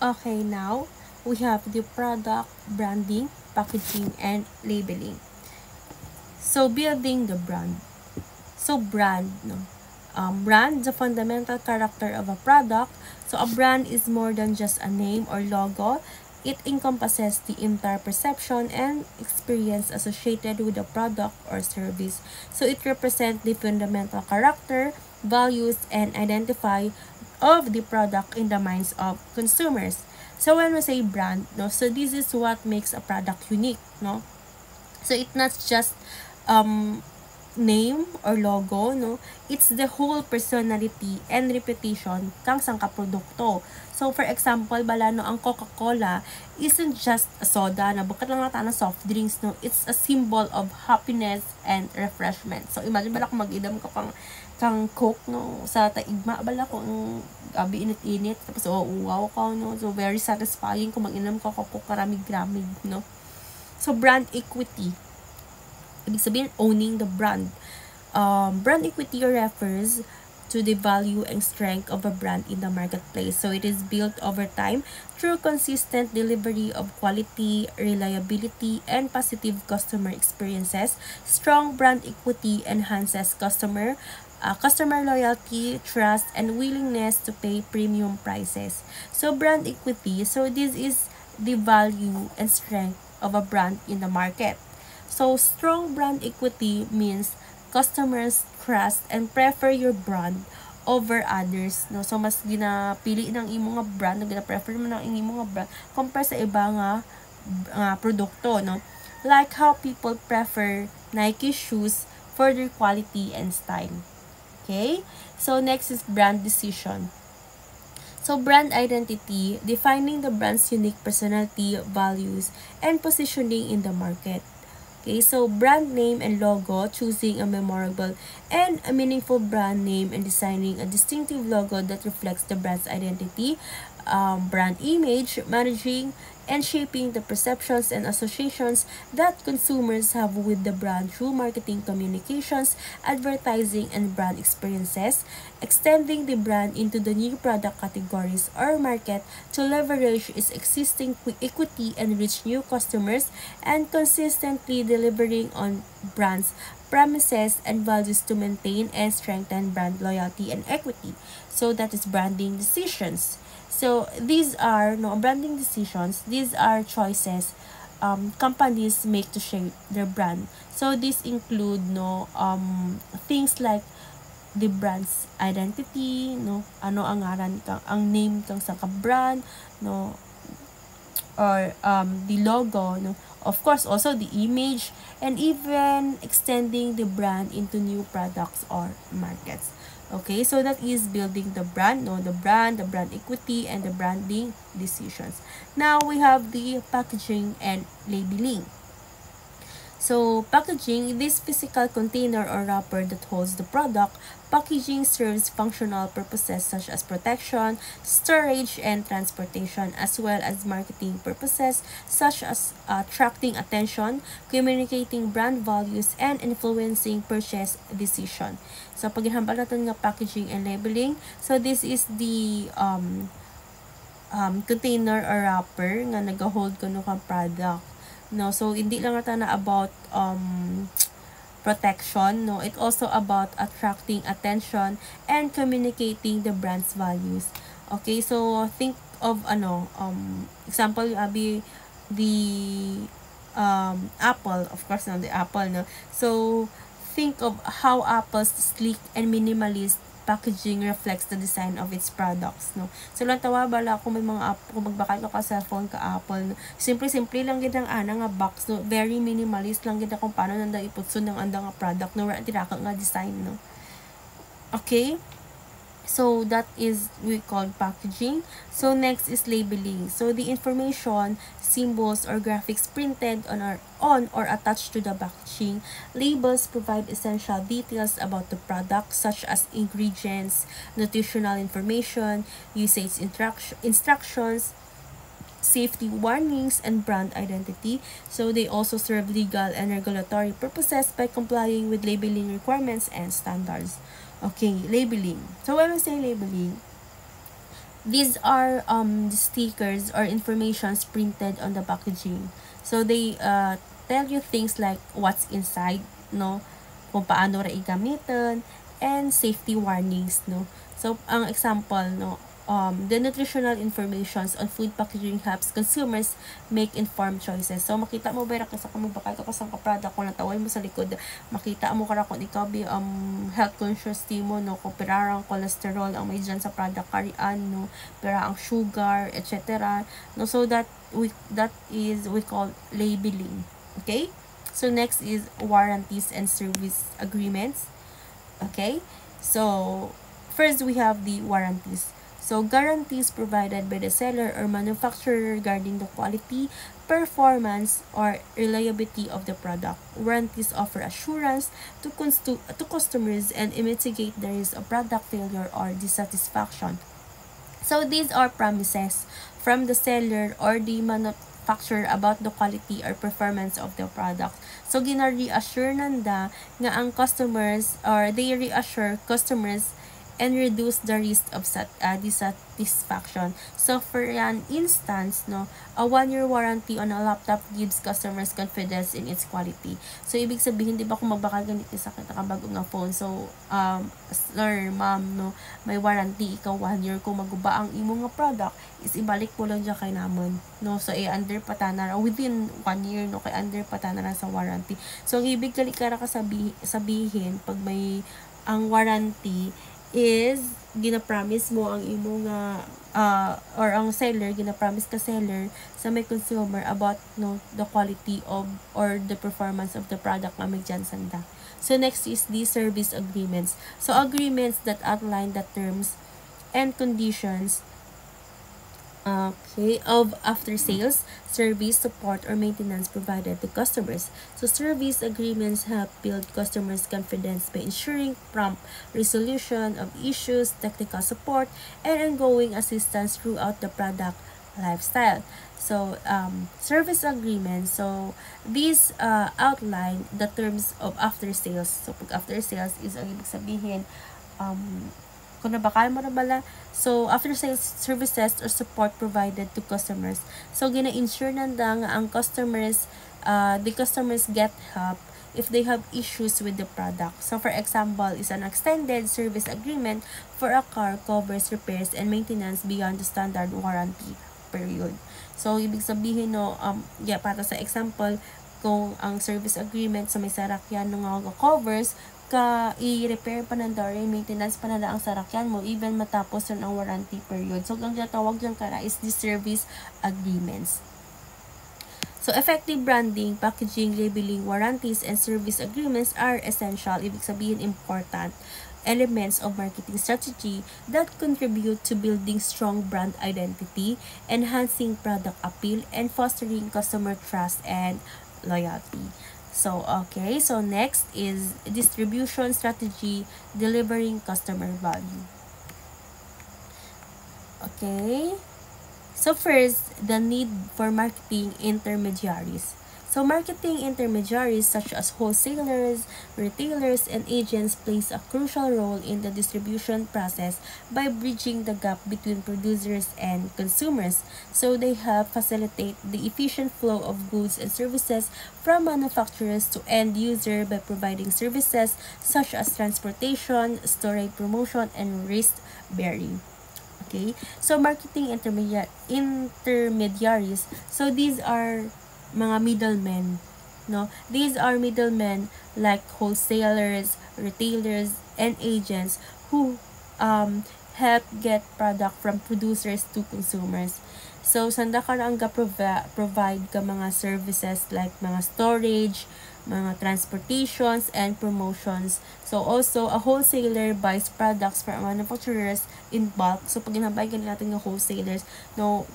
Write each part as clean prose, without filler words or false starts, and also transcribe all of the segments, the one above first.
Okay, now we have the product, branding, packaging, and labeling. So, building the brand. So, brand, no? Brand, the fundamental character of a product. So, a brand is more than just a name or logo. It encompasses the entire perception and experience associated with a product or service. So, it represents the fundamental character, values, and identify of the product in the minds of consumers. So, when we say brand, no, so this is what makes a product unique, no? So, it's not just um name or logo, no? It's the whole personality and reputation kang sang kaprodukto. So, for example, bala no, ang Coca-Cola isn't just a soda na bukat lang nata na soft drinks, no? It's a symbol of happiness and refreshment. So, imagine bala kung mag-idam ka kang Coke, no? Sa taigma, bala ko ang gabi init-init. Tapos, wow ka, no? So, very satisfying kung mag-inom ka Coke karamig-ramig, no? So, brand equity. Ibig sabihin, owning the brand. Brand equity refers to the value and strength of a brand in the marketplace. So it is built over time through consistent delivery of quality, reliability, and positive customer experiences. Strong brand equity enhances customer loyalty, trust, and willingness to pay premium prices. So brand equity, so this is the value and strength of a brand in the market. So, strong brand equity means customers trust and prefer your brand over others, no? So, mas ginapili ng imo nga brand, gina-prefer mo ng imo nga brand compare sa iba nga produkto, no? Like how people prefer Nike shoes for their quality and style. Okay? So, next is brand decision. So, brand identity, defining the brand's unique personality, values, and positioning in the market. Okay, so brand name and logo, choosing a memorable and a meaningful brand name and designing a distinctive logo that reflects the brand's identity, brand image, managing and shaping the perceptions and associations that consumers have with the brand through marketing communications, advertising, and brand experiences, extending the brand into the new product categories or market to leverage its existing equity and reach new customers, and consistently delivering on brands promises and values to maintain and strengthen brand loyalty and equity. So that is branding decisions. So these are branding decisions. These are choices companies make to shape their brand. So these include things like the brand's identity, ano ang ngaran kang ang name kang sa brand, or the logo, of course also the image, and even extending the brand into new products or markets. Okay, so that is building the brand, the brand equity, and the branding decisions. Now we have the packaging and labeling. So, packaging, this physical container or wrapper that holds the product. Packaging serves functional purposes such as protection, storage, and transportation, as well as marketing purposes such as attracting attention, communicating brand values, and influencing purchase decision. So, pag hinambal natin nga packaging and labeling, so this is the container or wrapper nga nag-hold ko kang product. So hindi lang ata na about protection, it also about attracting attention and communicating the brand's values. Okay, so think of example the Apple, of course, the Apple, so think of how Apple's sleek and minimalist packaging reflects the design of its products, So lang tawa bala kung may mga kung magbakal ka cellphone ka Apple, simple lang gid ang nga box, very minimalist lang gid kung paano nanda iputson ng anda nga product, wala tiraka nga design, Okay? So that is we call packaging. So next is labeling. So the information, symbols, or graphics printed on or attached to the packaging. Labels provide essential details about the product such as ingredients, nutritional information, usage instructions, safety warnings, and brand identity. So they also serve legal and regulatory purposes by complying with labeling requirements and standards. Okay, labeling. So when we say labeling, These are the stickers or informations printed on the packaging. So they tell you things like what's inside, no? Kung paano ra igamiton, and safety warnings, no? So ang example, no, the nutritional informations on food packaging helps consumers make informed choices. So makita mo ba kung sa bakal ka kasang ka-product kung nataway mo sa likod, makita mo kara kung ikaw bi health conscious mo, no, kung pirarang cholesterol ang may dyan sa product karian, no, pira ang sugar, etc. No, so we call labeling. Okay? So next is warranties and service agreements. Okay? So first we have the warranties. So guarantees provided by the seller or manufacturer regarding the quality, performance, or reliability of the product. Warranties offer assurance to customers and mitigate the risk of product failure or dissatisfaction. So these are promises from the seller or the manufacturer about the quality or performance of the product. So gina-reassure nanda nga ang customers, or they reassure customers and reduce the risk of dissatisfaction. So for an instance, no, a 1-year warranty on a laptop gives customers confidence in its quality. So ibig sabihin, di ba, kung magbaka ganito sa nakabago nga phone, so sir, ma'am, no, may warranty ikaw 1 year, kung maguba ang imo nga product is ibalik mo lang dyan kay namon, no. So under patana within 1 year, no, kay under patana sa warranty. So ang ibig kalikara ka sabihin pag may ang warranty is gina-promise mo ang imo nga or ang seller, gina-promise ka seller sa may consumer about, no, the quality of or the performance of the product nga may dyan sanda. So next is the service agreements. So agreements that outline the terms and conditions of after sales service, support, or maintenance provided to customers. So service agreements help build customers' confidence by ensuring prompt resolution of issues, technical support, and ongoing assistance throughout the product lifestyle. So service agreements, so these outline the terms of after sales. So pag after sales is ang ibig sabihin kung nabakal mo na bala, so after sales services or support provided to customers. So gina-ensure nanda nga ang customers, the customers get help if they have issues with the product. So for example, is an extended service agreement for a car covers repairs and maintenance beyond the standard warranty period. So ibig sabihin, no, para sa example, kung ang service agreement sa may sarakyan ng nga covers ka i-repair pa nanda or maintenance pa nanda ang sarakyan mo even matapos yun ang warranty period. So ang tawag dyan kara is the service agreements. So effective branding, packaging, labeling, warranties, and service agreements are essential, ibig sabihin important, elements of marketing strategy that contribute to building strong brand identity, enhancing product appeal, and fostering customer trust and loyalty. So, okay. So, next is distribution strategy, delivering customer value. Okay. So, first, the need for marketing intermediaries. So, marketing intermediaries such as wholesalers, retailers, and agents plays a crucial role in the distribution process by bridging the gap between producers and consumers. So, they help facilitate the efficient flow of goods and services from manufacturers to end user by providing services such as transportation, storage, promotion, and risk bearing. Okay, so marketing intermediaries. So these are mga middlemen, no? These are middlemen like wholesalers, retailers, and agents who help get product from producers to consumers. So sanda ka lang provide ka mga services like mga storage, mga transportations, and promotions. So also a wholesaler buys products from manufacturers in bulk. So pag ginabay natin ng wholesalers, no,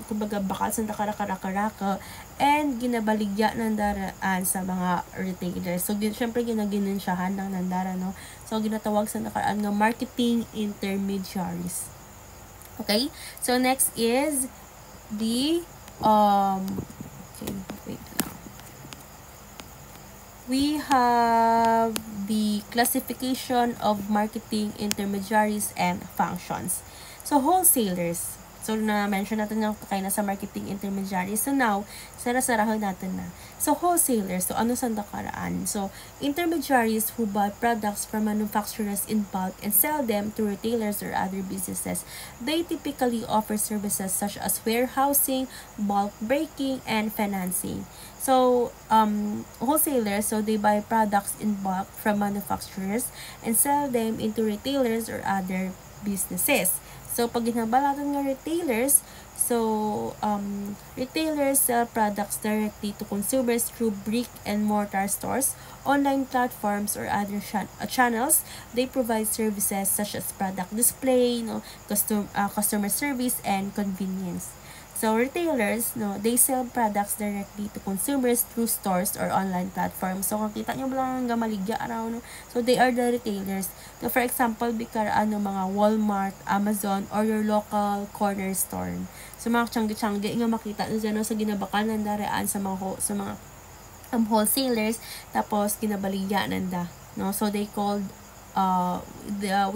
kumbaga bakal sa karaka and ginabaligya ng daraan sa mga retailers. So syempre ginaginansyahan ng nandara, no. So ginatawag sa nakaraan nga marketing intermediaries. Okay? So next is the okay, wait lang. We have the classification of marketing intermediaries and functions. So, wholesalers. So, na-mention natin yung kaya na sa marketing intermediary. So, now, sarasarahan natin na. So, wholesalers. So, ano sa nakaraan? So, intermediaries who buy products from manufacturers in bulk and sell them to retailers or other businesses. They typically offer services such as warehousing, bulk breaking, and financing. So, wholesalers, so they buy products in bulk from manufacturers and sell them into retailers or other businesses. So, pag natin ng retailers, so, retailers sell products directly to consumers through brick and mortar stores, online platforms, or other channels. They provide services such as product display, customer service, and convenience. So, retailers, they sell products directly to consumers through stores or online platforms. So, kung kita nyo ba lang ang gamaligya araw, so they are the retailers. So, for example, bikaraan ng mga Walmart, Amazon, or your local corner store. So, mga tiyanggi-tiyanggi nga makita nyo dyan sa ginabakan ng daraan sa mga wholesalers, tapos ginabaligya nanda. No? So, we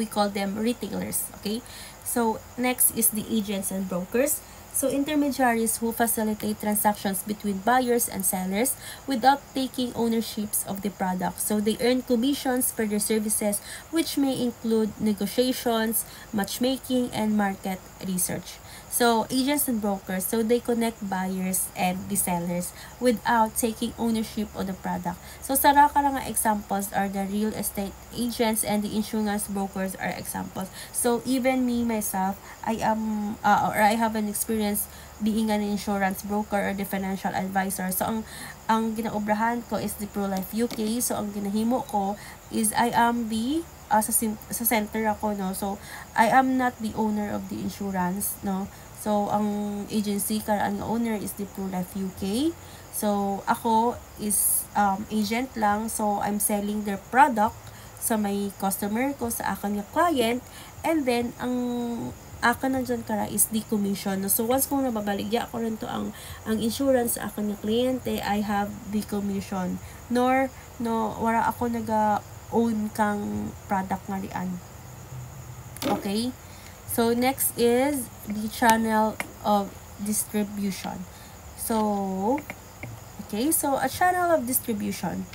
call them retailers. Okay? So, next is the agents and brokers. So, intermediaries who facilitate transactions between buyers and sellers without taking ownerships of the product. So, they earn commissions for their services, which may include negotiations, matchmaking, and market research. So, agents and brokers, so they connect buyers and the sellers without taking ownership of the product. So, sara ka nga examples are the real estate agents and the insurance brokers are examples. So, even me, myself, I have an experience being an insurance broker or the financial advisor. So, ang ginaobrahan ko is the ProLife UK. So, ang ginahimo ko is I am the sa center ako, no. So, I am not the owner of the insurance, no. So, ang agency karaan nga owner is the ProLife UK. So, ako is agent lang. So, I'm selling their product sa may customer ko, sa akin nga client. And then, ang akin na dyan kara is the commission. So, once kung nababaligya ko rin to ang insurance sa akin nga kliyente, I have the commission. Wala ako own kang product nga rian. Okay? So, next is the channel of distribution. So, okay. So, a channel of distribution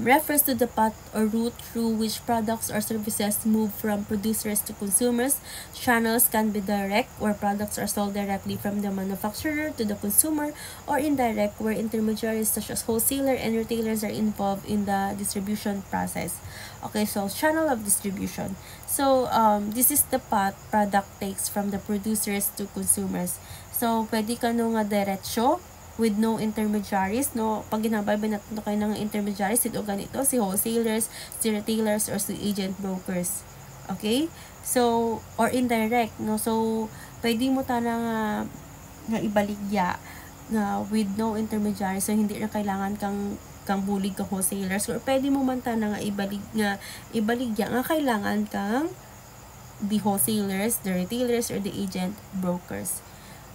refers to the path or route through which products or services move from producers to consumers. Channels can be direct, where products are sold directly from the manufacturer to the consumer, or indirect, where intermediaries such as wholesaler and retailers are involved in the distribution process. Okay, so channel of distribution. So, this is the path product takes from the producers to consumers. So, pwede ka nga diretsyo with no intermediaries, no. Pag ginabay natin kayo ng intermediaries, ito ganito, si wholesalers, si retailers, or si agent brokers. Okay? So, or indirect, no. So, pwede mo nga ibaligya na with no intermediaries, so hindi na kailangan kang bulig ka wholesalers, or pwede mo man nga ibaligya nga kailangan kang the wholesalers, the retailers, or the agent brokers.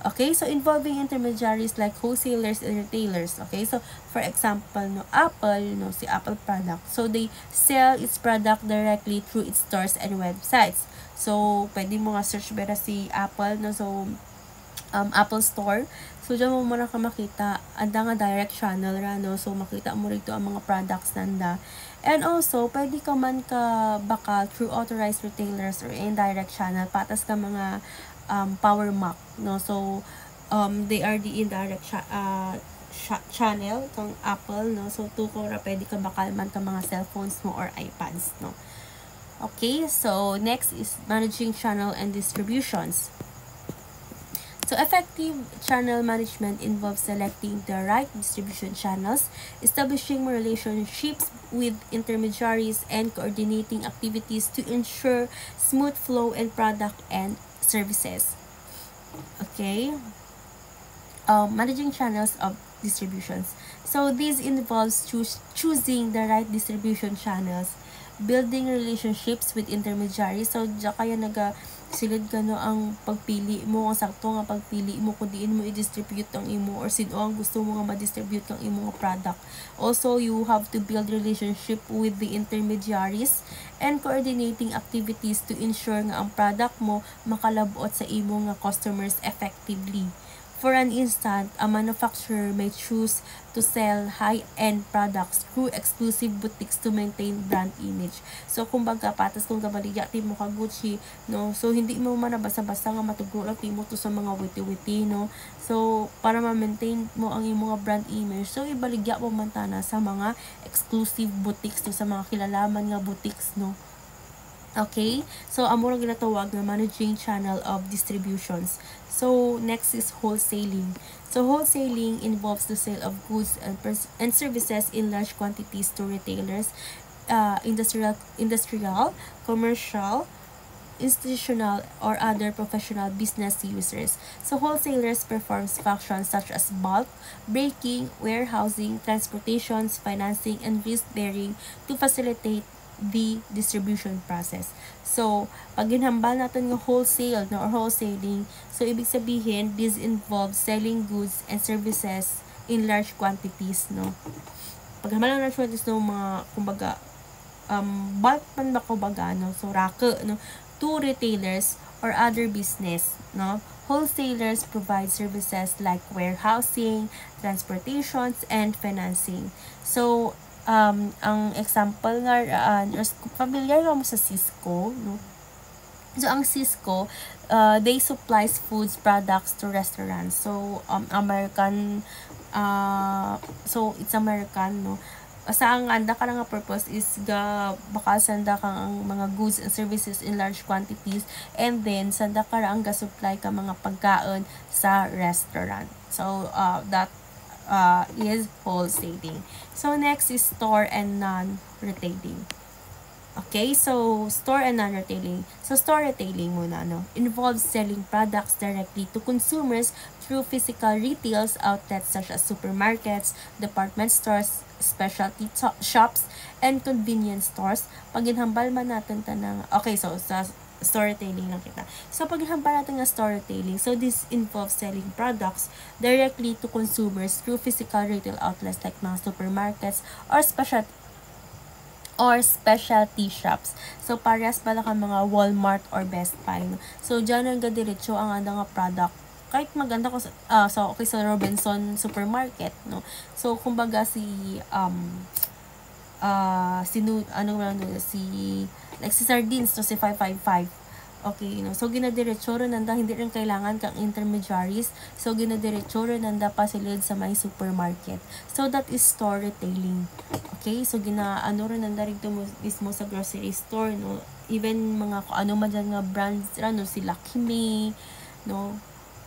Okay, so involving intermediaries like wholesalers and retailers. Okay, so for example, Apple, si Apple product. So they sell its product directly through its stores and websites. So pwede mo nga search bera si Apple, so Apple Store. So diyan mo muna ka makita anda nga direct channel ra, no. So makita mo rito ang mga products nanda. And also, pwede ka man ka baka through authorized retailers or indirect channel patas ka mga Power Mac, no. So they are the indirect channel kang Apple, no. So tuko ra pwede ka bakal man ka mga cellphones mo or iPads, no. Okay, so next is managing channel and distributions. So, effective channel management involves selecting the right distribution channels, establishing relationships with intermediaries, and coordinating activities to ensure smooth flow in product and services. Okay? Managing channels of distributions. So, this involves choosing the right distribution channels, building relationships with intermediaries. So, diyan kaya silid ka no ang pagpili mo, ang sakto nga pagpili mo kung diin mo i-distribute ang imo or sino ang gusto mo nga ma-distribute ang imo nga product. Also, you have to build relationship with the intermediaries and coordinating activities to ensure nga ang product mo makalabot sa imo nga customers effectively. For an instant, a manufacturer may choose to sell high-end products through exclusive boutiques to maintain brand image. So, kumbaga, patas kung kabaligya, ti mo ka Gucci, no? So, hindi mo man na basta-basta nga matugulog, ti mo to sa mga witi-witi, no? So, para ma-maintain mo ang imo nga brand image, so, ibaligya mo man tana sa mga exclusive boutiques, no? Sa mga kilalaman nga boutiques, no? Okay? So, amo lang ginatawag na managing channel of distributions. So, next is wholesaling. So, wholesaling involves the sale of goods and services in large quantities to retailers, industrial, commercial, institutional, or other professional business users. So, wholesalers performs functions such as bulk, breaking, warehousing, transportations, financing, and risk-bearing to facilitate the distribution process. So, pag ginhambal natin ng wholesale no, or wholesaling, so ibig sabihin, this involves selling goods and services in large quantities, no? Pag hambal ng large quantities, no, mga, kumbaga, bulk man ba kumbaga, no? So, rake, no? To retailers or other business, no? Wholesalers provide services like warehousing, transportations, and financing. So, ang example nga, familiar mo sa Cisco, no? So, ang Cisco, they supplies foods products to restaurants. So, American, so, it's American, no? Sa ang anda ka nga purpose is baka sanda kang ang mga goods and services in large quantities, and then sanda ka ang ga-supply ka mga pagkaon sa restaurant. So, that is wholesaling. So, next is store and non-retailing. Okay, so store and non-retailing. So, store retailing muna, no? Involves selling products directly to consumers through physical retails outlets such as supermarkets, department stores, specialty shops, and convenience stores. Pag ginhambal man natin tanang, okay, so sa storytelling lang kita. So, pag hambal natin ng storytelling, so this involves selling products directly to consumers through physical retail outlets like mga supermarkets or specialty shops. So, parehas pala ka mga Walmart or Best Buy. No? So, dyan ang gadiretso ang nga product. Kahit maganda ko so, okay, sa Robinson Supermarket, no? So, kumbaga si si sardines to si 555. Okay, no? So, ginadiretso rin nanda, hindi rin kailangan kang intermediaries. So, ginadiretso rin nanda pa silid sa may supermarket. So, that is store retailing. Okay, so rin nanda rin mismo sa grocery store, no? Even mga ano man dyan nga brands, no? Si Lucky Me, no?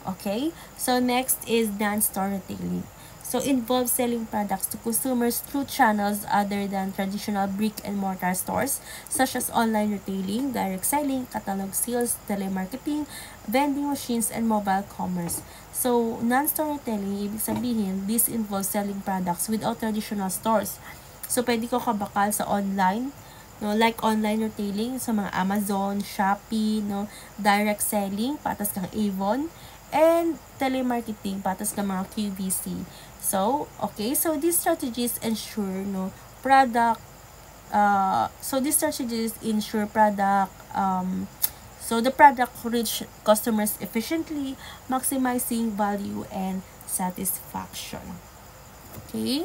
Okay, so next is non-store retailing. So, involves selling products to consumers through channels other than traditional brick-and-mortar stores, such as online retailing, direct selling, catalog sales, telemarketing, vending machines, and mobile commerce. So, non-store retailing, ibig sabihin, this involves selling products without traditional stores. So, pwede ko kabakal sa online, no, like online retailing sa mga Amazon, Shopee, no, direct selling, patas kang Avon, and telemarketing, patas kang mga QVC. So, okay, so these strategies ensure, no, so the product reach customers efficiently, maximizing value and satisfaction. Okay?